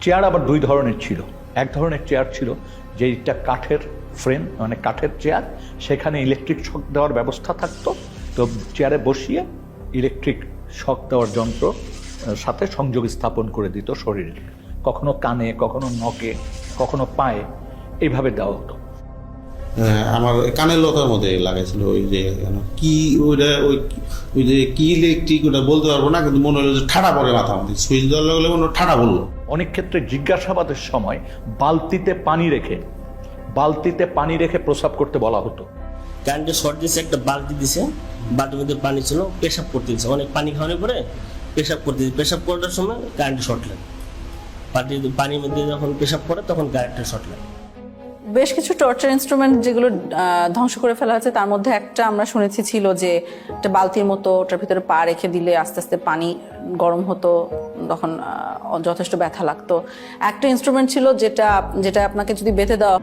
Chair আবার দুই ধরনের ছিল। এক ধরনের চেয়ার ছিল যেটা কাঠের ফ্রেম, মানে কাঠের চেয়ার, সেখানে ইলেকট্রিক শক দেওয়ার ব্যবস্থা থাকতো। তো চেয়ারে বসিয়ে ইলেকট্রিক শক দেওয়ার যন্ত্র সাথে সংযোগ স্থাপন করে দিত শরীরে, কখনো কানে, কখনো নখে, কখনো পায়ে, এইভাবে দেওয়া হতো। আমার কানের লতার মধ্যে লাগাইছিল ওই যে কি ওইটা ওই যে কি ইলেকট্রিক ওটা বলতে পারবো না, কিন্তু মনে হলো যে ঠাড়া পড়ে মাথা আমাদের সুইচ দেওয়ার লাগলে মনে ঠাড়া বললো। অনেক ক্ষেত্রে জিজ্ঞাসাবাদের সময় বালতিতে পানি রেখে প্রস্রাব করতে বলা হতো। কারেন্টের শর্ট দিয়েছে, একটা বালতি দিছে, বালতির মধ্যে পানি ছিল, পেশাব করতে দিচ্ছে, অনেক পানি খাওয়ানোর পরে পেশাব করতে দিচ্ছে। পেশাব করার সময় কারেন্টের শর্ট লাগে, পানির মধ্যে যখন পেশাব করে তখন কারেন্টের শর্ট লাগে। বেশ কিছু টর্চার ইনস্ট্রুমেন্ট যেগুলো ধ্বংস করে ফেলা হয়েছে, তার মধ্যে একটা আমরা শুনেছি ছিল যে একটা বালতির মতো, ওটার ভিতরে পা রেখে দিলে আস্তে আস্তে পানি গরম হতো, তখন যথেষ্ট ব্যথা লাগতো। একটা ইনস্ট্রুমেন্ট ছিল যেটা আপনাকে যদি বেঁধে দেওয়া